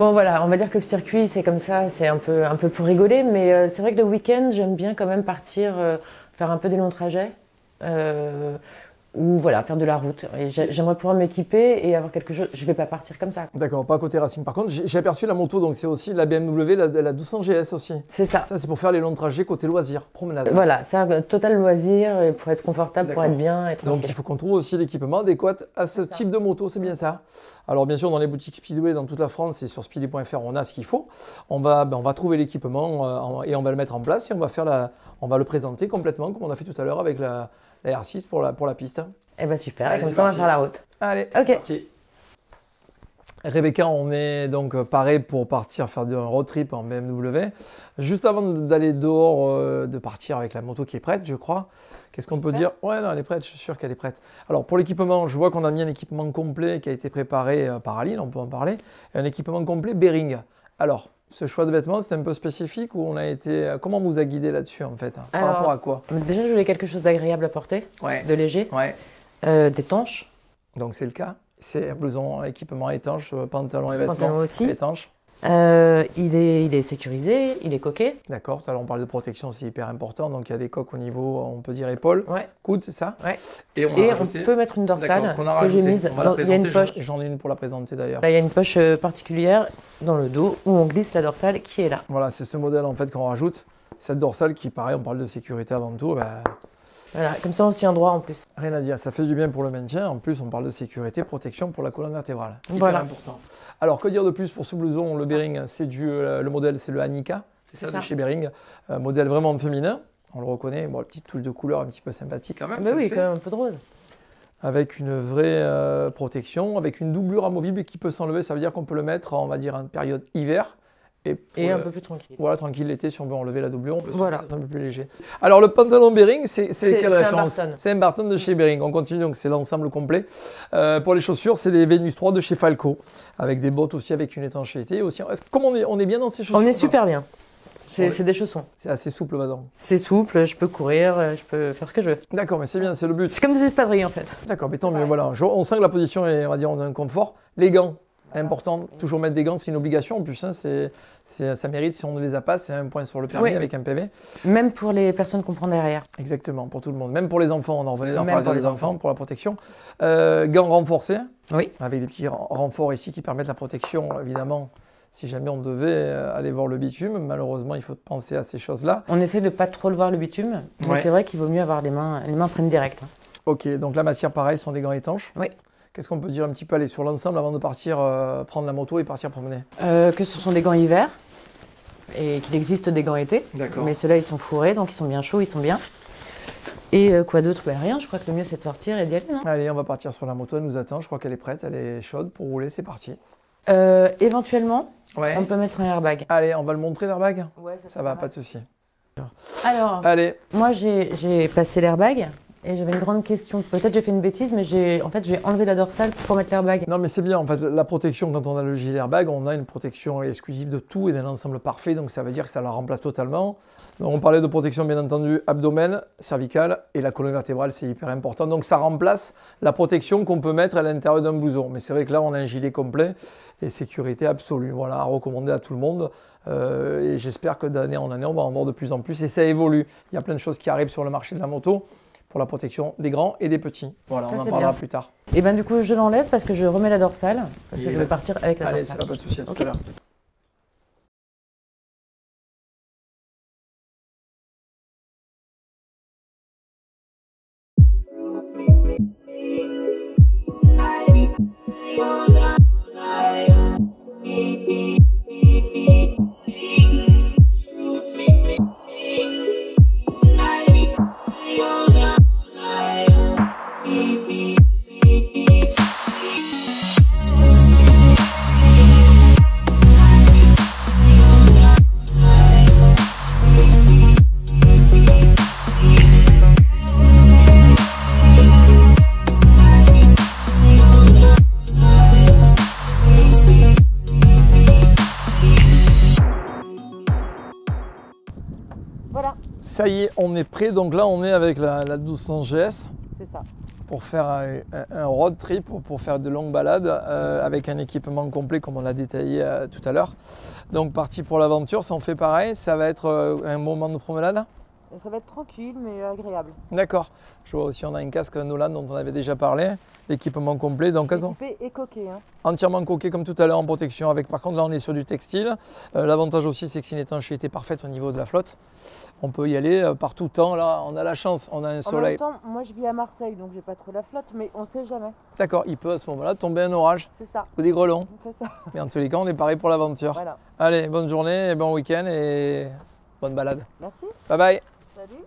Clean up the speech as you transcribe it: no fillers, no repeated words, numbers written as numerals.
Bon voilà, on va dire que le circuit c'est comme ça, c'est un peu pour rigoler, mais c'est vrai que le week-end j'aime bien quand même partir faire un peu des longs trajets. Ou voilà, faire de la route. Et j'aimerais pouvoir m'équiper et avoir quelque chose. Je vais pas partir comme ça. D'accord, pas côté racing. Par contre, j'ai aperçu la moto, donc c'est aussi la BMW, la 1200 GS aussi. C'est ça. Ça, c'est pour faire les longs trajets côté loisirs, promenade. Voilà, c'est un total loisir et pour être confortable, pour être bien. Et donc il faut qu'on trouve aussi l'équipement adéquat à ce type de moto, c'est bien ça. Alors bien sûr, dans les boutiques Speedway dans toute la France et sur speedway.fr, on a ce qu'il faut. On va trouver l'équipement et on va le mettre en place et on va le présenter complètement comme on a fait tout à l'heure avec la R6 pour la piste. Eh bien super, allez, comme ça on va faire la route. Allez, ok. C'est parti. Rebecca, on est donc paré pour partir faire un road trip en BMW. Juste avant d'aller dehors, de partir avec la moto qui est prête, je crois. Qu'est-ce qu'on peut dire? Ouais, non, elle est prête, je suis sûr qu'elle est prête. Alors pour l'équipement, je vois qu'on a mis un équipement complet qui a été préparé par Aline, on peut en parler. Et un équipement complet Bering. Alors, ce choix de vêtements, c'est un peu spécifique ou on a été... Comment on vous a guidé là-dessus en fait? Par rapport à quoi? Déjà, je voulais quelque chose d'agréable à porter, de léger, d'étanche. Donc c'est le cas. C'est un blouson, équipement étanche, pantalon et vêtements aussi. étanches. Il est sécurisé, il est coqué. D'accord, tout à l'heure on parle de protection, c'est hyper important. Donc il y a des coques au niveau, on peut dire épaule, coude, c'est ça. Et on peut mettre une dorsale que j'ai mise. Il y a une poche. J'en ai une pour la présenter d'ailleurs. Là, il y a une poche particulière dans le dos où on glisse la dorsale qui est là. Voilà, c'est ce modèle en fait qu'on rajoute. Cette dorsale qui, pareil, on parle de sécurité avant tout. Voilà, comme ça on se tient droit en plus. Rien à dire, ça fait du bien pour le maintien. En plus, on parle de sécurité, protection pour la colonne vertébrale. Voilà. Important. Alors, que dire de plus pour ce blouson? Le Bering, c'est le modèle, c'est le Annika. C'est ça, de chez Bering. Modèle vraiment féminin. On le reconnaît. Bon, petite touche de couleur un petit peu sympathique quand même. Mais oui, quand même un peu de rose. Avec une vraie protection, avec une doublure amovible qui peut s'enlever. Ça veut dire qu'on peut le mettre, on va dire, en période hiver. Et un peu plus tranquille. Voilà, tranquille l'été, si on veut enlever la doublure, on peut se mettre un peu plus léger. Alors le pantalon Bering, c'est quelle référence? C'est un Barton de chez Bering. On continue, donc c'est l'ensemble complet. Pour les chaussures, c'est les Venus 3 de chez Falco, avec des bottes aussi avec une étanchéité. Comment on est bien dans ces chaussures? On est super bien. C'est des chaussons. C'est assez souple maintenant. C'est souple, je peux courir, je peux faire ce que je veux. D'accord, mais c'est bien, c'est le but. C'est comme des espadrilles en fait. D'accord, mais tant mieux, voilà. On sent que la position est, on va dire, on a un confort. Les gants. Important, toujours mettre des gants, c'est une obligation en plus, hein, ça mérite, si on ne les a pas, c'est un point sur le permis avec un PV. Même pour les personnes qu'on prend derrière. Exactement, pour tout le monde, même pour les enfants, on en revenait d'en parler pour les enfants, pour la protection. Gants renforcés, avec des petits renforts ici qui permettent la protection, évidemment, si jamais on devait aller voir le bitume, malheureusement il faut penser à ces choses-là. On essaie de pas trop le voir le bitume, mais c'est vrai qu'il vaut mieux avoir les mains prennent direct. Ok, donc la matière pareil, sont des gants étanches. Oui. Qu'est-ce qu'on peut dire un petit peu aller sur l'ensemble avant de partir prendre la moto et partir promener? Que ce sont des gants hiver et qu'il existe des gants été. D'accord. Mais ceux-là, ils sont fourrés, donc ils sont bien chauds, ils sont bien. Et quoi d'autre? Rien, je crois que le mieux c'est de sortir et d'y aller, non? Allez, on va partir sur la moto, elle nous attend, je crois qu'elle est prête, elle est chaude pour rouler, c'est parti. Éventuellement, on peut mettre un airbag. Allez, on va le montrer l'airbag? Ouais, ça va, pas de souci. Alors, moi j'ai passé l'airbag. Et j'avais une grande question. Peut-être j'ai fait une bêtise, mais j'ai enlevé la dorsale pour mettre l'airbag. Non, mais c'est bien. En fait, la protection, quand on a le gilet airbag, on a une protection exclusive de tout et d'un ensemble parfait. Donc, ça veut dire que ça la remplace totalement. Donc, on parlait de protection, bien entendu, abdomen, cervicale et la colonne vertébrale, c'est hyper important. Donc, ça remplace la protection qu'on peut mettre à l'intérieur d'un blouson. Mais c'est vrai que là, on a un gilet complet et sécurité absolue. Voilà, à recommander à tout le monde. Et j'espère que d'année en année, on va en voir de plus en plus. Et ça évolue. Il y a plein de choses qui arrivent sur le marché de la moto pour la protection des grands et des petits. Voilà, on en parlera plus tard. Et bien du coup, je l'enlève parce que je remets la dorsale, parce que je vais partir avec la dorsale. Allez, ça va, pas de souci, à tout à l'heure. Voilà. Ça y est, on est prêt. Donc là, on est avec la 1200 GS. C'est ça. pour faire un road trip, pour faire de longues balades avec un équipement complet comme on l'a détaillé tout à l'heure. Donc parti pour l'aventure, ça en fait pareil, ça va être un moment de promenade? Ça va être tranquille mais agréable. D'accord. Je vois aussi on a un casque Nolan dont on avait déjà parlé, l'équipement complet. Donc équipé et coqué. Hein. Entièrement coqué comme tout à l'heure en protection avec, par contre là on est sur du textile. L'avantage aussi c'est que c'est une étanchéité parfaite au niveau de la flotte. On peut y aller par tout temps, là on a la chance, on a un soleil. En même temps, moi je vis à Marseille donc j'ai pas trop la flotte mais on sait jamais. D'accord, il peut à ce moment-là tomber un orage. C'est ça. Ou des grelons. C'est ça. Mais en tous les cas on est paré pour l'aventure. Voilà. Allez, bonne journée et bon week-end et bonne balade. Merci. Bye bye. Salut.